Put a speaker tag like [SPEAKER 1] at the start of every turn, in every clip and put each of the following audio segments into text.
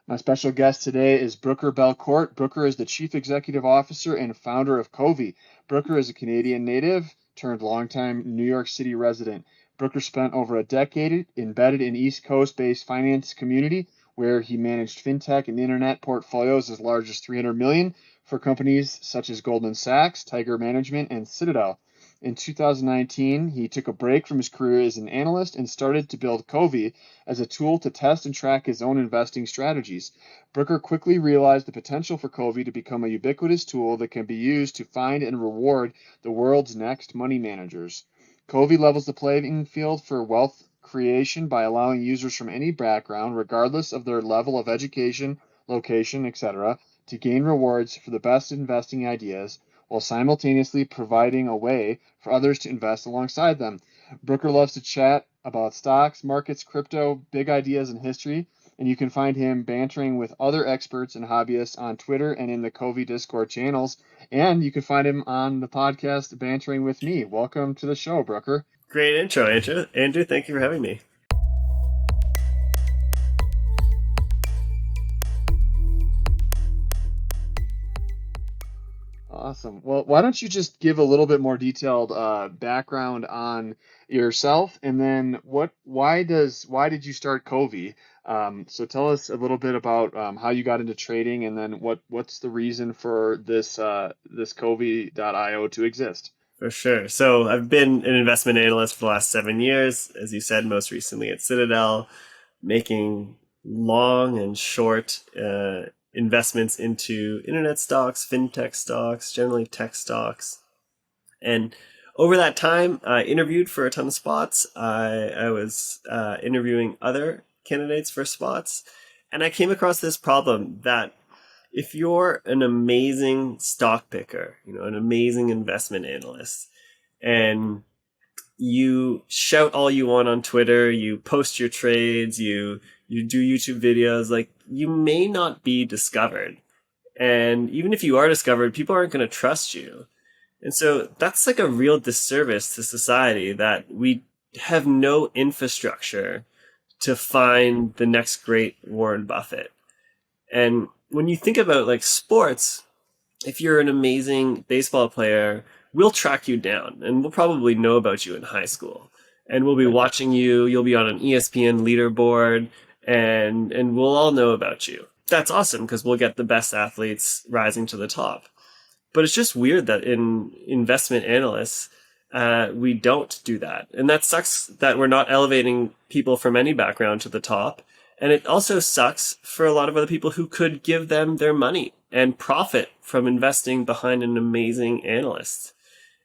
[SPEAKER 1] My special guest today is Brooker Belcourt. Brooker is the Chief Executive Officer and founder of Covey. Brooker is a Canadian native turned longtime New York City resident. Brooker spent over a decade embedded in East Coast-based finance community where he managed fintech and internet portfolios as large as 300 million for companies such as Goldman Sachs, Tiger Management, and Citadel. In 2019, he took a break from his career as an analyst and started to build Covey as a tool to test and track his own investing strategies. Brooker quickly realized the potential for Covey to become a ubiquitous tool that can be used to find and reward the world's next money managers. Covey levels the playing field for wealth creation by allowing users from any background, regardless of their level of education, location, etc., to gain rewards for the best investing ideas, while simultaneously providing a way for others to invest alongside them. Brooker loves to chat about stocks, markets, crypto, big ideas, and history, and you can find him bantering with other experts and hobbyists on Twitter and in the Covey Discord channels, and you can find him on the podcast Bantering with Me. Welcome to the show, Brooker.
[SPEAKER 2] Great intro, Andrew. Andrew, thank you for having me.
[SPEAKER 1] Awesome. Well, why don't you just give a little bit more detailed background on yourself, and then why did you start Covey? So tell us a little bit about how you got into trading, and then what's the reason for this Covey.io to exist?
[SPEAKER 2] For sure. So I've been an investment analyst for the last 7 years, as you said, most recently at Citadel, making long and short investments into internet stocks, fintech stocks, generally tech stocks. And over that time, I interviewed for a ton of spots. I was interviewing other candidates for spots, and I came across this problem that if you're an amazing stock picker, an amazing investment analyst, and you shout all you want on Twitter, you post your trades, you do YouTube videos, like, you may not be discovered. And even if you are discovered, people aren't going to trust you. And so that's like a real disservice to society, that we have no infrastructure to find the next great Warren Buffett. And when you think about like sports, if you're an amazing baseball player, we'll track you down and we'll probably know about you in high school. And we'll be watching you, you'll be on an ESPN leaderboard, and we'll all know about you. That's awesome because we'll get the best athletes rising to the top. But it's just weird that in investment analysts, we don't do that. And that sucks that we're not elevating people from any background to the top. And it also sucks for a lot of other people who could give them their money and profit from investing behind an amazing analyst.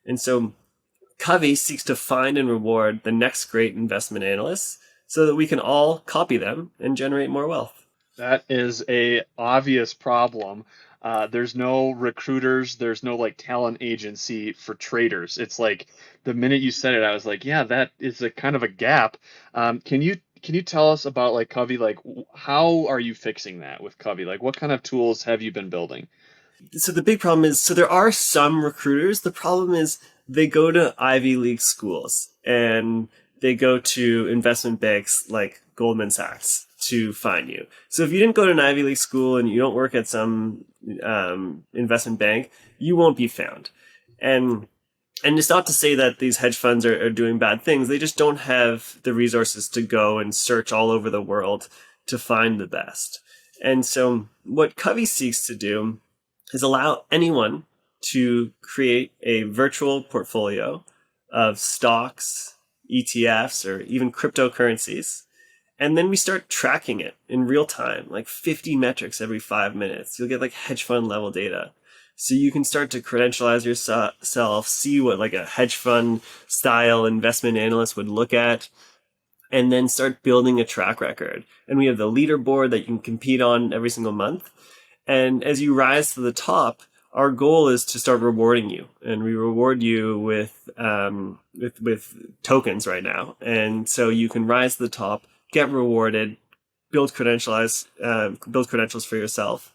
[SPEAKER 2] And so Covey seeks to find and reward the next great investment analysts so that we can all copy them and generate more wealth.
[SPEAKER 1] That is a obvious problem. There's no recruiters, there's no like talent agency for traders. It's like the minute you said it, I was like, yeah, that is a kind of a gap. Can you tell us about like Covey? Like, how are you fixing that with Covey? Like, what kind of tools have you been building?
[SPEAKER 2] So the big problem is, so there are some recruiters. The problem is they go to Ivy League schools and they go to investment banks like Goldman Sachs to find you. So if you didn't go to an Ivy League school and you don't work at some investment bank, you won't be found. And it's not to say that these hedge funds are doing bad things. They just don't have the resources to go and search all over the world to find the best. And so what Covey seeks to do is allow anyone to create a virtual portfolio of stocks, ETFs, or even cryptocurrencies. And then we start tracking it in real time, like 50 metrics every 5 minutes. You'll get like hedge fund level data. So you can start to credentialize yourself, see what like a hedge fund style investment analyst would look at, and then start building a track record. And we have the leaderboard that you can compete on every single month. And as you rise to the top, our goal is to start rewarding you, and we reward you with tokens right now. And so you can rise to the top, get rewarded, build credentials for yourself,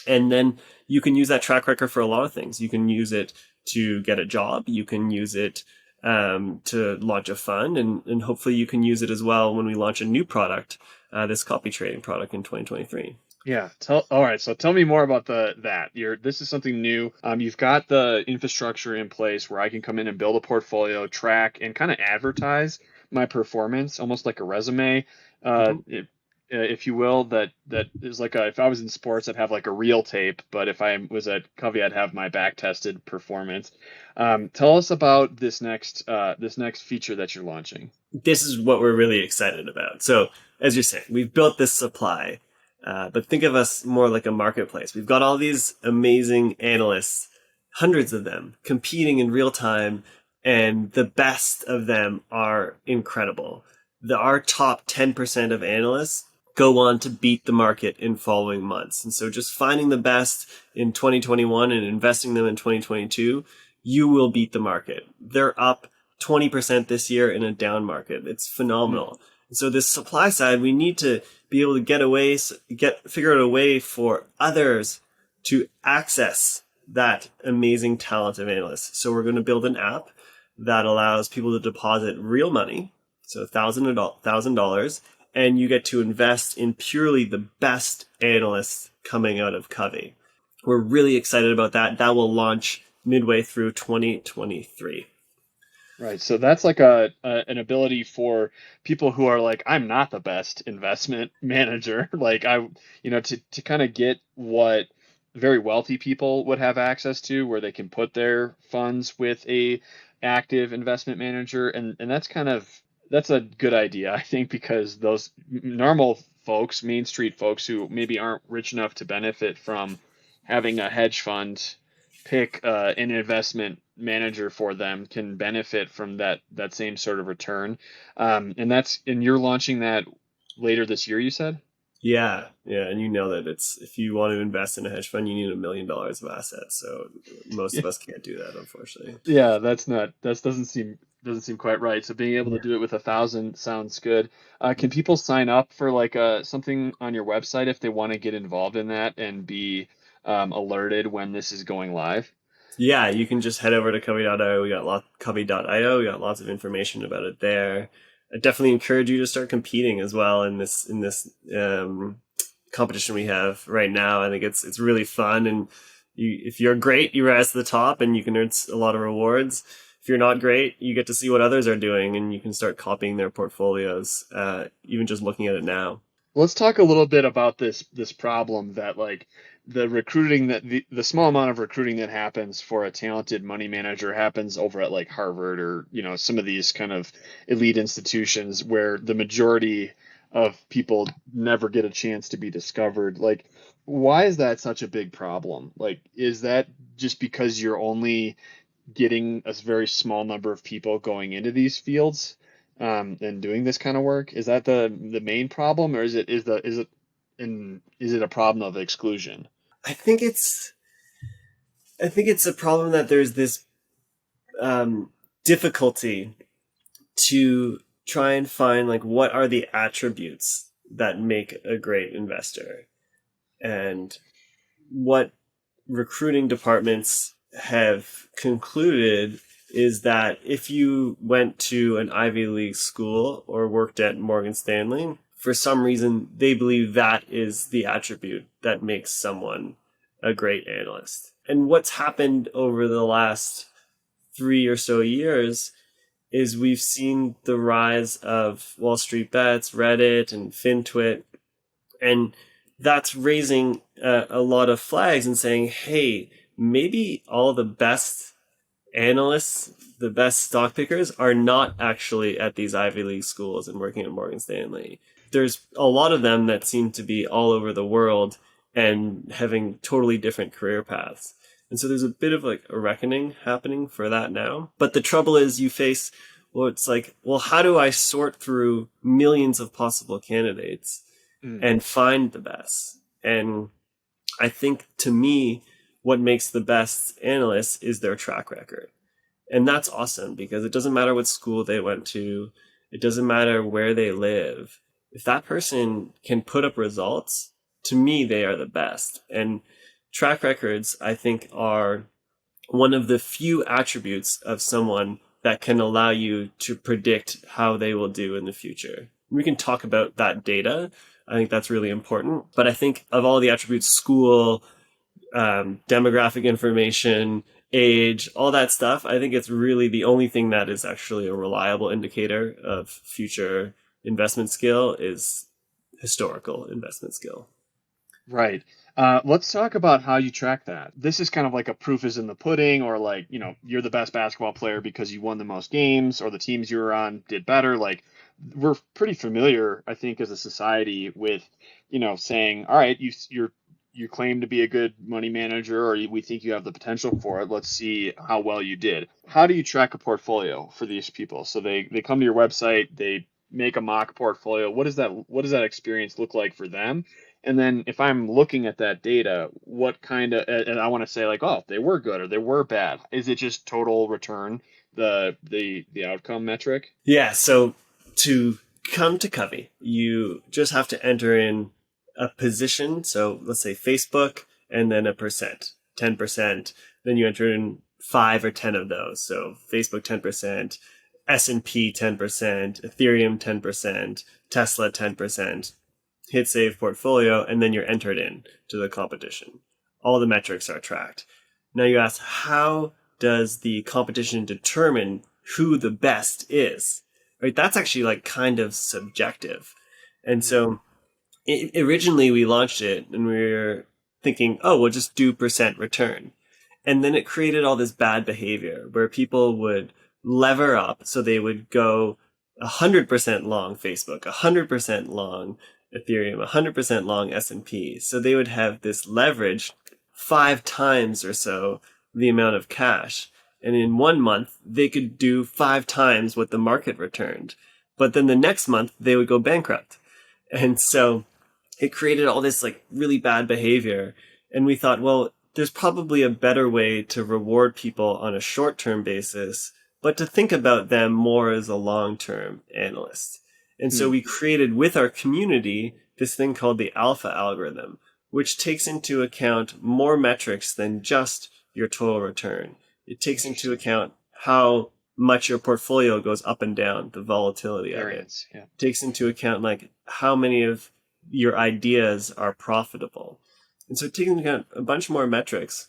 [SPEAKER 2] and then you can use that track record for a lot of things. You can use it to get a job. You can use it to launch a fund, and hopefully you can use it as well when we launch a new product this copy trading product in 2023.
[SPEAKER 1] Yeah. All right. So tell me more about that. This is something new. You've got the infrastructure in place where I can come in and build a portfolio, track, and kind of advertise my performance, almost like a resume, uh,
[SPEAKER 2] Mm-hmm.
[SPEAKER 1] if, if you will. That is like if I was in sports, I'd have like a reel tape, but if I was at Covey, I'd have my back tested performance. Tell us about this next feature that you're launching.
[SPEAKER 2] This is what we're really excited about. So, as you're saying, we've built this supply, but think of us more like a marketplace. We've got all these amazing analysts, hundreds of them, competing in real time, and the best of them are incredible. Our top 10% of analysts go on to beat the market in following months. And so just finding the best in 2021 and investing them in 2022, you will beat the market. They're up 20% this year in a down market. It's phenomenal. And so this supply side, we need to be able to figure out a way for others to access that amazing talent of analysts. So we're going to build an app that allows people to deposit real money, so $1,000, and you get to invest in purely the best analysts coming out of Covey. We're really excited about that. That will launch midway through 2023.
[SPEAKER 1] Right. So that's like an ability for people who are like, I'm not the best investment manager. Like to kind of get what very wealthy people would have access to, where they can put their funds with a active investment manager. And that's a good idea, I think, because those normal folks, Main Street folks who maybe aren't rich enough to benefit from having a hedge fund pick an investment manager for them can benefit from that same sort of return. And you're launching that later this year, you said?
[SPEAKER 2] Yeah, yeah, and you know that it's if you want to invest in a hedge fund, you need $1 million of assets. So most
[SPEAKER 1] Yeah.
[SPEAKER 2] of us can't do that, unfortunately.
[SPEAKER 1] Yeah, that doesn't seem quite right. So being able to do it with 1,000 sounds good. Can people sign up for like something on your website if they want to get involved in that and be alerted when this is going live?
[SPEAKER 2] Yeah, you can just head over to Covey.io. Covey.io. We got lots of information about it there. I definitely encourage you to start competing as well in this competition we have right now. I think it's really fun, and if you're great, you rise to the top, and you can earn a lot of rewards. If you're not great, you get to see what others are doing, and you can start copying their portfolios, even just looking at it now.
[SPEAKER 1] Let's talk a little bit about this problem that like the recruiting that the small amount of recruiting that happens for a talented money manager happens over at like Harvard or some of these kind of elite institutions where the majority of people never get a chance to be discovered. Like, why is that such a big problem? Like, is that just because you're only getting a very small number of people going into these fields and doing this kind of work? Is that the main problem, or is it a problem of exclusion?
[SPEAKER 2] I think it's I think it's a problem that there's this difficulty to try and find like what are the attributes that make a great investor, and what recruiting departments have concluded is that if you went to an Ivy League school or worked at Morgan Stanley, for some reason they believe that is the attribute that makes someone a great analyst. And what's happened over the last 3 or so years is we've seen the rise of Wall Street Bets, Reddit, and FinTwit, and that's raising a lot of flags and saying, hey, maybe all the best analysts, the best stock pickers are not actually at these Ivy League schools and working at Morgan Stanley. There's a lot of them that seem to be all over the world and having totally different career paths. And so there's a bit of like a reckoning happening for that now. But the trouble is it's like, well, how do I sort through millions of possible candidates and find the best? And I think to me, what makes the best analysts is their track record. And that's awesome because it doesn't matter what school they went to. It doesn't matter where they live. If that person can put up results, to me, they are the best. And track records, I think, are one of the few attributes of someone that can allow you to predict how they will do in the future. We can talk about that data. I think that's really important. But I think of all the attributes, school, demographic information, age, all that stuff, I think it's really the only thing that is actually a reliable indicator of future investment skill is historical investment skill.
[SPEAKER 1] Right. Let's talk about how you track that. This is kind of like a proof is in the pudding, or like, you're the best basketball player because you won the most games, or the teams you were on did better. Like, we're pretty familiar, I think, as a society with, saying, all right, you claim to be a good money manager, or we think you have the potential for it. Let's see how well you did. How do you track a portfolio for these people? So they come to your website, they make a mock portfolio. What does that experience look like for them? And then if I'm looking at that data, what kind of, and I want to say like, oh, they were good or they were bad. Is it just total return, the outcome metric?
[SPEAKER 2] Yeah. So to come to Covey, you just have to enter in a position. So let's say Facebook and then a percent, 10%. Then you enter in 5 or 10 of those. So Facebook 10%, S&P 10%, Ethereum 10%, Tesla 10%, hit save portfolio, and then you're entered in to the competition. All the metrics are tracked. Now you ask, how does the competition determine who the best is? Right? That's actually like kind of subjective. And so originally we launched it and we were thinking, oh, we'll just do percent return. And then it created all this bad behavior where people would lever up. So they would go 100% long Facebook, 100% long Ethereum, 100% long S&P. So they would have this leverage 5 times or so the amount of cash. And in 1 month, they could do 5 times what the market returned. But then the next month, they would go bankrupt. And so it created all this like really bad behavior. And we thought, well, there's probably a better way to reward people on a short-term basis, but to think about them more as a long-term analyst. And so we created with our community this thing called the alpha algorithm, which takes into account more metrics than just your total return. It takes into account how much your portfolio goes up and down, the volatility of it.
[SPEAKER 1] Yeah.
[SPEAKER 2] It takes into account like how many of your ideas are profitable. And so it takes into account a bunch more metrics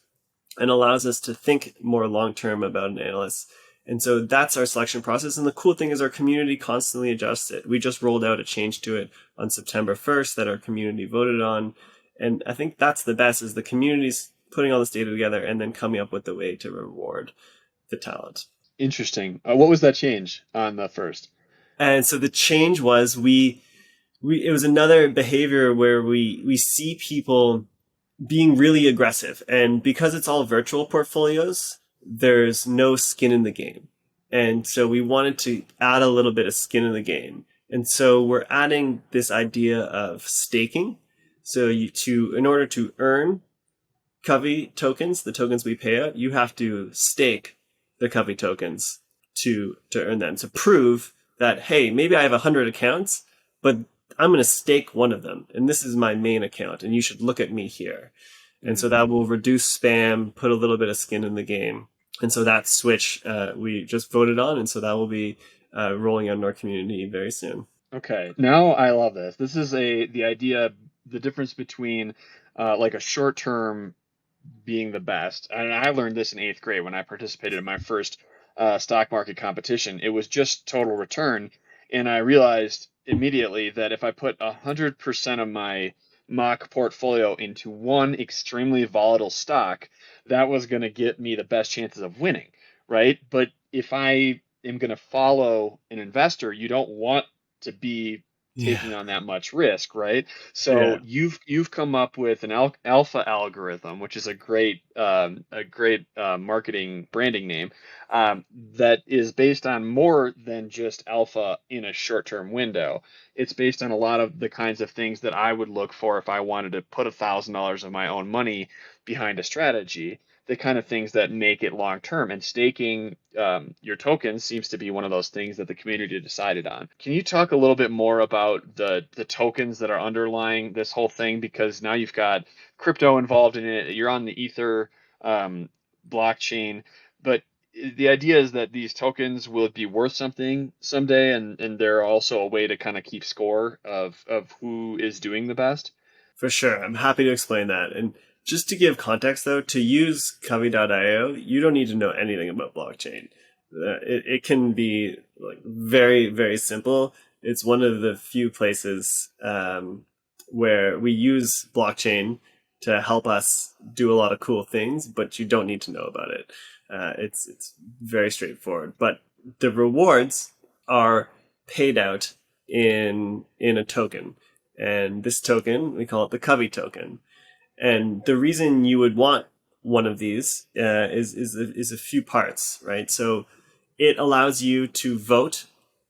[SPEAKER 2] and allows us to think more long-term about an analyst. And so that's our selection process. And the cool thing is our community constantly adjusts it. We just rolled out a change to it on September 1st that our community voted on. And I think that's the best, is the community's putting all this data together and then coming up with a way to reward the talent.
[SPEAKER 1] Interesting. What was that change on the first?
[SPEAKER 2] And so the change was it was another behavior where we see people being really aggressive. And because it's all virtual portfolios, there's no skin in the game. And so we wanted to add a little bit of skin in the game. And so we're adding this idea of staking. So in order to earn Covey tokens, the tokens we pay out, you have to stake the Covey tokens to earn them, to prove that, hey, maybe I have 100 accounts, but I'm going to stake one of them. And this is my main account. And you should look at me here. And so that will reduce spam, put a little bit of skin in the game. And so that switch we just voted on. And so that will be rolling out in our community very soon.
[SPEAKER 1] Okay. Now I love this. This is the idea, the difference between like a short term being the best. And I learned this in 8th grade when I participated in my first stock market competition. It was just total return. And I realized immediately that if I put 100% of my mock portfolio into one extremely volatile stock, that was going to get me the best chances of winning, right? But if I am going to follow an investor, you don't want to be taking on that much risk, right? So you've come up with an alpha algorithm, which is a great marketing branding name, that is based on more than just alpha in a short-term window. It's based on a lot of the kinds of things that I would look for if I wanted to put $1,000 of my own money behind a strategy. The kind of things that make it long term, and staking your tokens seems to be one of those things that the community decided on. Can you talk a little bit more about the tokens that are underlying this whole thing? Because now you've got crypto involved in it. You're on the Ether blockchain, but the idea is that these tokens will be worth something someday, and they're also a way to kind of keep score of who is doing the best.
[SPEAKER 2] For sure. I'm happy to explain that. And just to give context, though, to use Covey.io, you don't need to know anything about blockchain. It can be like very, very simple. It's one of the few places where we use blockchain to help us do a lot of cool things, but you don't need to know about it. It's very straightforward. But the rewards are paid out in a token. And this token, we call it the Covey token. And the reason you would want one of these is a few parts, right? So it allows you to vote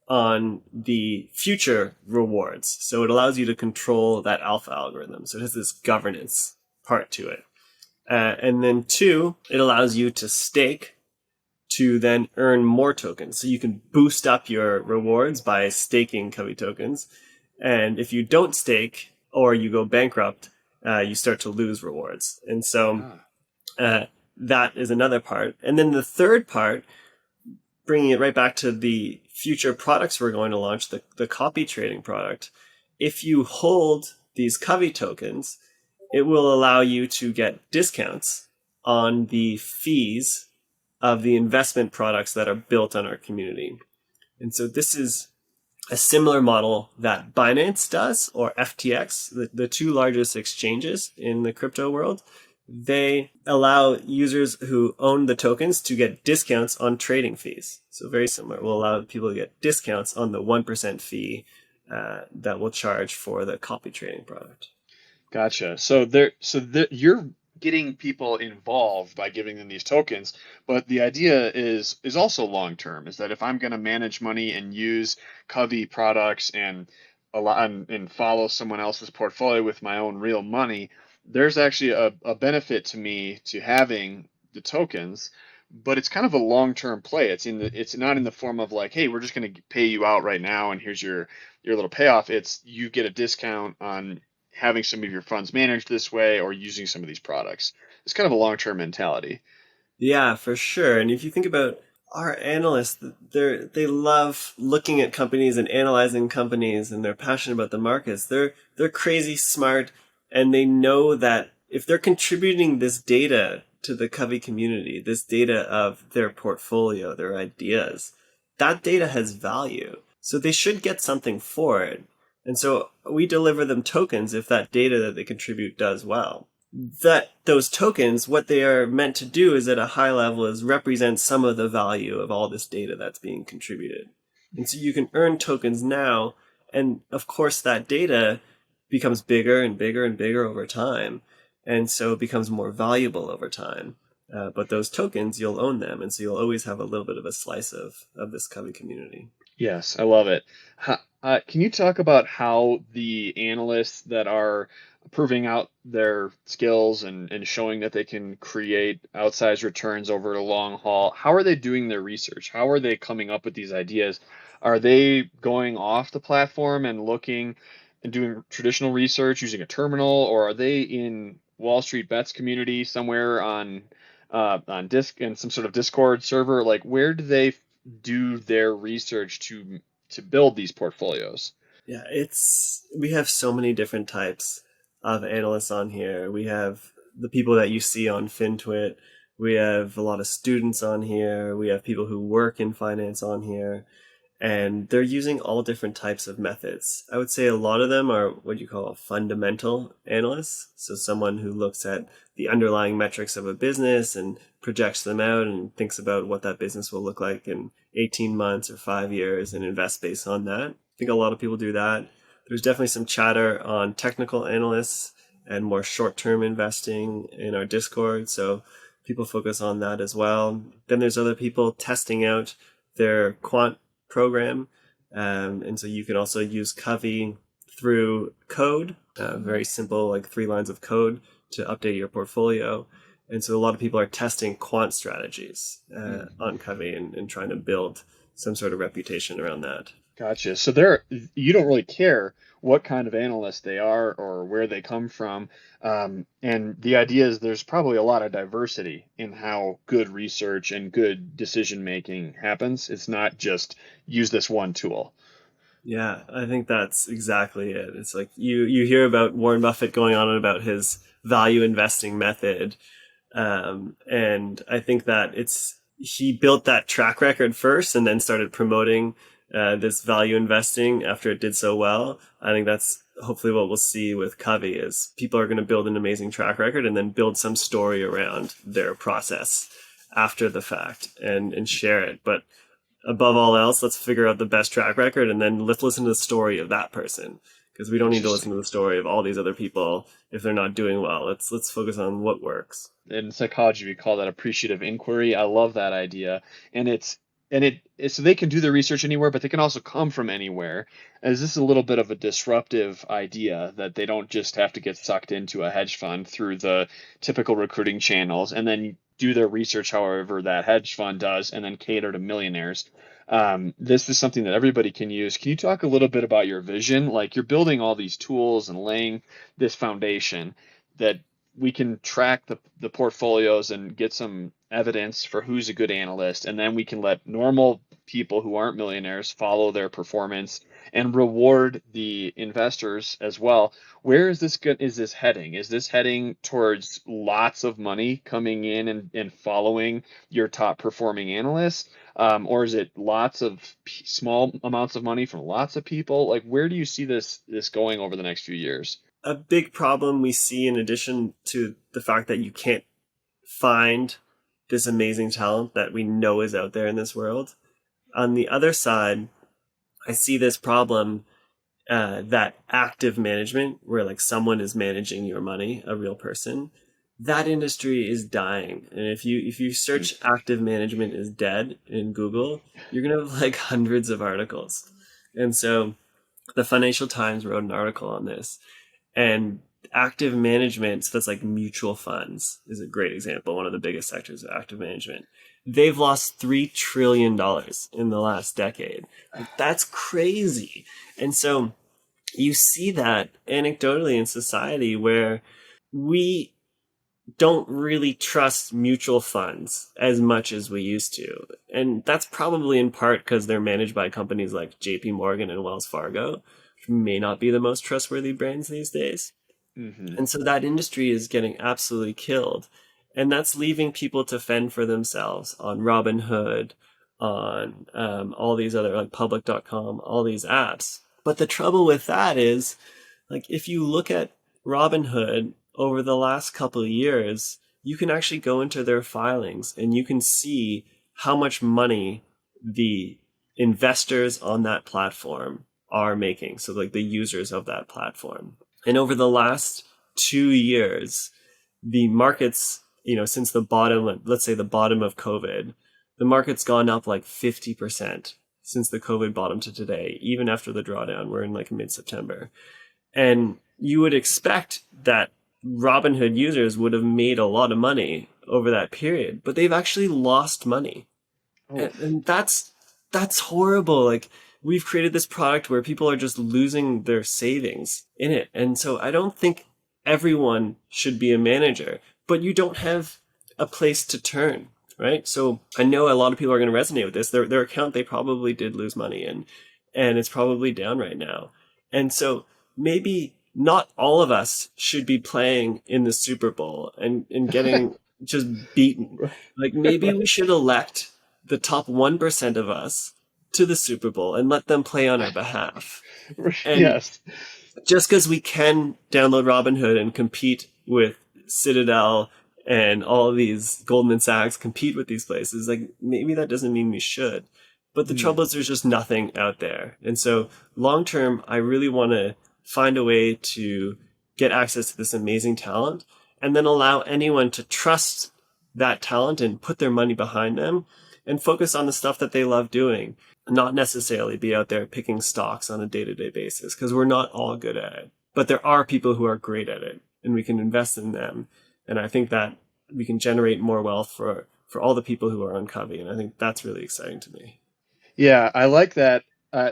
[SPEAKER 2] on the future rewards. So it allows you to control that alpha algorithm. So it has this governance part to it. And then two, it allows you to stake to then earn more tokens. So you can boost up your rewards by staking Covey tokens. And if you don't stake or you go bankrupt, you start to lose rewards. And so that is another part. And then the third part, bringing it right back to the future products we're going to launch, the copy trading product. If you hold these Covey tokens, it will allow you to get discounts on the fees of the investment products that are built on our community. And so this is a similar model that Binance does, or FTX, the two largest exchanges in the crypto world. They allow users who own the tokens to get discounts on trading fees. So very similar. We'll allow people to get discounts on the 1% fee that we'll charge for the copy trading product.
[SPEAKER 1] Gotcha. You're getting people involved by giving them these tokens, but the idea is also long term. Is that if I'm going to manage money and use Covey products and follow someone else's portfolio with my own real money, there's actually a benefit to me to having the tokens, but it's kind of a long-term play. It's not in the form of like, hey, we're just going to pay you out right now and here's your little payoff. It's you get a discount on having some of your funds managed this way or using some of these products. It's kind of a long-term mentality.
[SPEAKER 2] Yeah, for sure. And if you think about our analysts, they love looking at companies and analyzing companies, and they're passionate about the markets. They're crazy smart, and they know that if they're contributing this data to the Covey community, this data of their portfolio, their ideas, that data has value. So they should get something for it. And so we deliver them tokens if that data that they contribute does well. Those tokens, what they are meant to do is at a high level is represent some of the value of all this data that's being contributed. And so you can earn tokens now, and of course that data becomes bigger and bigger and bigger over time. And so it becomes more valuable over time. But those tokens, you'll own them. And so you'll always have a little bit of a slice of this Covey community.
[SPEAKER 1] Yes, I love it. Can you talk about how the analysts that are proving out their skills and showing that they can create outsized returns over a long haul, how are they doing their research? How are they coming up with these ideas? Are they going off the platform and looking and doing traditional research using a terminal, or are they in Wall Street Bets community somewhere on disc in some sort of Discord server? Like, where do they do their research to build these portfolios?
[SPEAKER 2] Yeah, we have so many different types of analysts on here. We have the people that you see on FinTwit. We have a lot of students on here. We have people who work in finance on here. And they're using all different types of methods. I would say a lot of them are what you call fundamental analysts. So someone who looks at the underlying metrics of a business and projects them out and thinks about what that business will look like in 18 months or 5 years and invest based on that. I think a lot of people do that. There's definitely some chatter on technical analysts and more short-term investing in our Discord. So people focus on that as well. Then there's other people testing out their quant program. And so you can also use Covey through code, very simple, like 3 lines of code to update your portfolio. And so a lot of people are testing quant strategies on Covey and trying to build some sort of reputation around that.
[SPEAKER 1] Gotcha. So you don't really care what kind of analyst they are or where they come from. And the idea is there's probably a lot of diversity in how good research and good decision making happens. It's not just use this one tool.
[SPEAKER 2] Yeah, I think that's exactly it. It's like you hear about Warren Buffett going on about his value investing method, and I think that he built that track record first and then started promoting this value investing after it did so well. I think that's hopefully what we'll see with Covey is people are going to build an amazing track record and then build some story around their process after the fact and share it. But above all else, let's figure out the best track record and then let's listen to the story of that person because we don't need to listen
[SPEAKER 1] Interesting.
[SPEAKER 2] to the story of all these other people if they're not doing well. Let's focus on what works.
[SPEAKER 1] In psychology, we call that appreciative inquiry. I love that idea. And so they can do their research anywhere, but they can also come from anywhere. As this is a little bit of a disruptive idea that they don't just have to get sucked into a hedge fund through the typical recruiting channels and then do their research however that hedge fund does and then cater to millionaires. This is something that everybody can use. Can you talk a little bit about your vision? Like you're building all these tools and laying this foundation that we can track the portfolios and get some evidence for who's a good analyst, and then we can let normal people who aren't millionaires follow their performance and reward the investors as well. Where is this good? Is this heading? Is this heading towards lots of money coming in and following your top performing analysts? Or is it lots of small amounts of money from lots of people? Like, where do you see this going over the next few years?
[SPEAKER 2] A big problem we see, in addition to the fact that you can't find this amazing talent that we know is out there in this world, on the other side, I see this problem that active management, where like someone is managing your money, a real person, that industry is dying. And if you search active management is dead in Google, you're gonna have like hundreds of articles. And so the Financial Times wrote an article on this, and active management, so that's like mutual funds, is a great example, one of the biggest sectors of active management. They've lost $3 trillion in the last decade. Like, that's crazy. And so you see that anecdotally in society where we don't really trust mutual funds as much as we used to. And that's probably in part because they're managed by companies like JP Morgan and Wells Fargo, which may not be the most trustworthy brands these days.
[SPEAKER 1] Hmm.
[SPEAKER 2] And so that industry is getting absolutely killed. And that's leaving people to fend for themselves on Robinhood, on all these other, like public.com, all these apps. But the trouble with that is, like, if you look at Robinhood over the last couple of years, you can actually go into their filings and you can see how much money the investors on that platform are making. So, like, the users of that platform. And over the last 2 years, the markets, since the bottom, let's say the bottom of COVID, the market's gone up like 50% since the COVID bottom to today, even after the drawdown. We're in like mid-September. And you would expect that Robinhood users would have made a lot of money over that period, but they've actually lost money.
[SPEAKER 1] Oh,
[SPEAKER 2] And that's horrible. Like, we've created this product where people are just losing their savings in it. And so I don't think everyone should be a manager, but you don't have a place to turn, right? So I know a lot of people are going to resonate with this. Their account, they probably did lose money in, and it's probably down right now. And so maybe not all of us should be playing in the Super Bowl and getting just beaten.
[SPEAKER 1] right,
[SPEAKER 2] Like, maybe
[SPEAKER 1] right.
[SPEAKER 2] we should elect the top 1% of us to the Super Bowl and let them play on our behalf. And
[SPEAKER 1] Yes.
[SPEAKER 2] just because we can download Robinhood and compete with Citadel and all of these Goldman Sachs, compete with these places, like, maybe that doesn't mean we should. But the
[SPEAKER 1] Hmm.
[SPEAKER 2] trouble is there's just nothing out there. And so long term, I really want to find a way to get access to this amazing talent and then allow anyone to trust that talent and put their money behind them and focus on the stuff that they love doing, not necessarily be out there picking stocks on a day-to-day basis, because we're not all good at it. But there are people who are great at it, and we can invest in them. And I think that we can generate more wealth for all the people who are on Covey. And I think that's really exciting to me.
[SPEAKER 1] Yeah, I like that.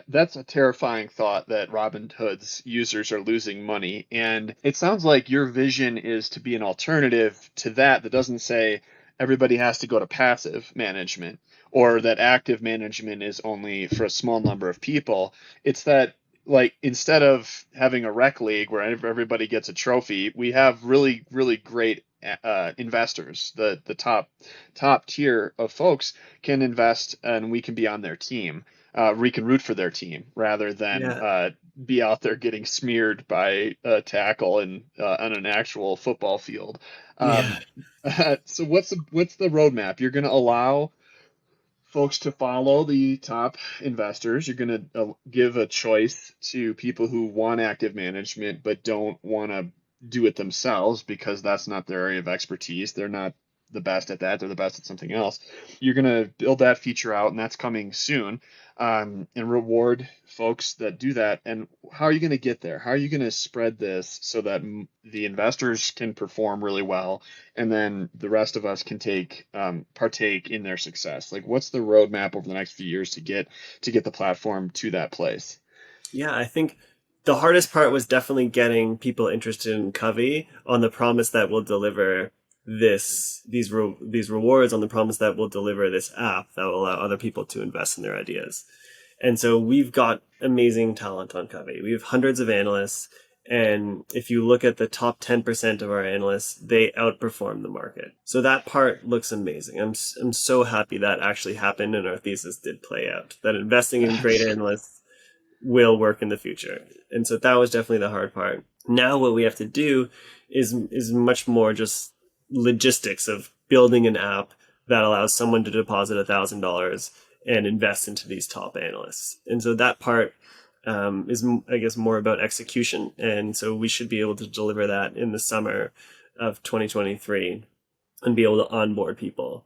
[SPEAKER 1] That's a terrifying thought that Robinhood's users are losing money. And it sounds like your vision is to be an alternative to that doesn't say everybody has to go to passive management or that active management is only for a small number of people. It's that, like, instead of having a rec league where everybody gets a trophy, we have really, really great investors. The top tier of folks can invest and we can be on their team. We can root for their team rather than
[SPEAKER 2] Yeah.
[SPEAKER 1] be out there getting smeared by a tackle on an actual football field.
[SPEAKER 2] Yeah.
[SPEAKER 1] Um, so what's the roadmap? You're going to allow folks to follow the top investors. You're going to give a choice to people who want active management but don't want to do it themselves because that's not their area of expertise. They're not the best at that. They're the best at something else. You're going to build that feature out, and that's coming soon, and reward folks that do that. And how are you going to get there? How are you going to spread this so that the investors can perform really well, and then the rest of us can partake in their success? Like, what's the roadmap over the next few years to get the platform to that place?
[SPEAKER 2] Yeah, I think the hardest part was definitely getting people interested in Covey on the promise that we'll deliver these rewards, on the promise that we'll deliver this app that will allow other people to invest in their ideas. And so we've got amazing talent on Covey. We have hundreds of analysts, and if you look at the top 10% of our analysts, they outperform the market. So that part looks amazing. I'm so happy that actually happened and our thesis did play out. That investing in great analysts will work in the future. And so that was definitely the hard part. Now what we have to do is much more just logistics of building an app that allows someone to deposit $1,000 and invest into these top analysts. And so that part is, I guess, more about execution. And so we should be able to deliver that in the summer of 2023 and be able to onboard people.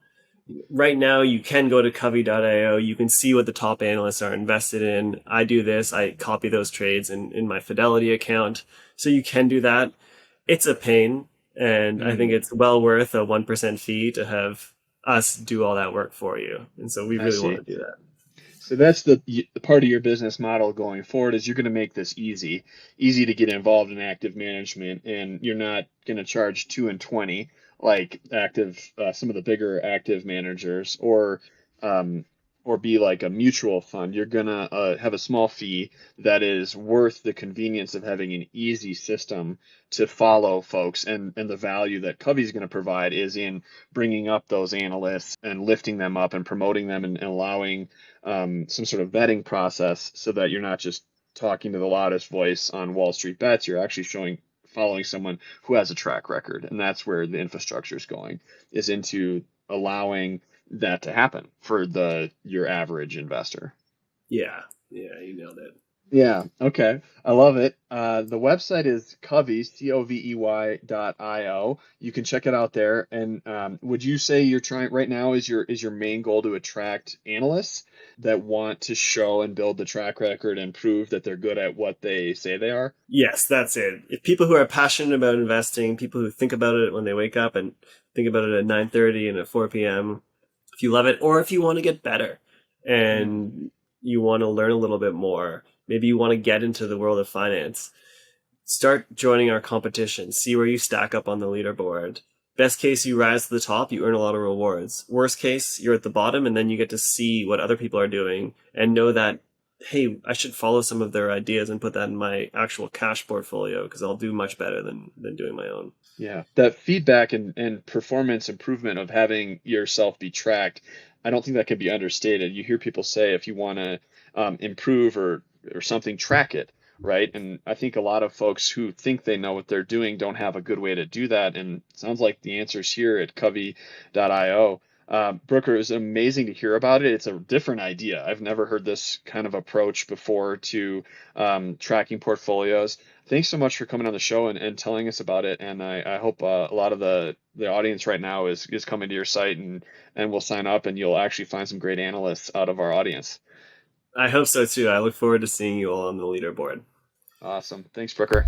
[SPEAKER 2] Right now, you can go to Covey.io. You can see what the top analysts are invested in. I do this. I copy those trades in my Fidelity account. So you can do that. It's a pain. And I think
[SPEAKER 1] Mm,
[SPEAKER 2] it's well worth a 1% fee to have us do all that work for you. And so we
[SPEAKER 1] I
[SPEAKER 2] really want
[SPEAKER 1] see.
[SPEAKER 2] to do that.
[SPEAKER 1] So that's the part of your business model going forward is you're going to make this easy to get involved in active management, and you're not going to charge 2 and 20 like some of the bigger active managers, um, or be like a mutual fund. You're going to have a small fee that is worth the convenience of having an easy system to follow folks, and the value that Covey's going to provide is in bringing up those analysts and lifting them up and promoting them and allowing some sort of vetting process so that you're not just talking to the loudest voice on Wall Street bets. You're actually following someone who has a track record, and that's where the infrastructure is going, is into allowing that to happen for your average investor.
[SPEAKER 2] Yeah. Yeah, you nailed it.
[SPEAKER 1] Yeah, okay. I love it. The website is Covey, Covey.io. You can check it out there. And would you say you're trying right now is your main goal to attract analysts that want to show and build the track record and prove that they're good at what they say they are?
[SPEAKER 2] Yes, that's it. If people who are passionate about investing, people who think about it when they wake up and think about it at 9:30 and at 4 p.m., if you love it, or if you want to get better
[SPEAKER 1] Mm,
[SPEAKER 2] and you want to learn a little bit more, maybe you want to get into the world of finance, start joining our competition, see where you stack up on the leaderboard. Best case, you rise to the top, you earn a lot of rewards. Worst case, you're at the bottom and then you get to see what other people are doing and know that, hey, I should follow some of their ideas and put that in my actual cash portfolio because I'll do much better than doing my own.
[SPEAKER 1] yeah, that feedback and performance improvement of having yourself be tracked, I don't think that can be understated. You hear people say if you want to improve or something, track it, right? And I think a lot of folks who think they know what they're doing don't have a good way to do that. And it sounds like the answer's here at Covey.io. Brooker, it was amazing to hear about it. It's a different idea. I've never heard this kind of approach before to tracking portfolios. Thanks so much for coming on the show and telling us about it. And I hope a lot of the audience right now is coming to your site and will sign up and you'll actually find some great analysts out of our audience.
[SPEAKER 2] I hope so too. I look forward to seeing you all on the leaderboard.
[SPEAKER 1] Awesome. Thanks, Brooker.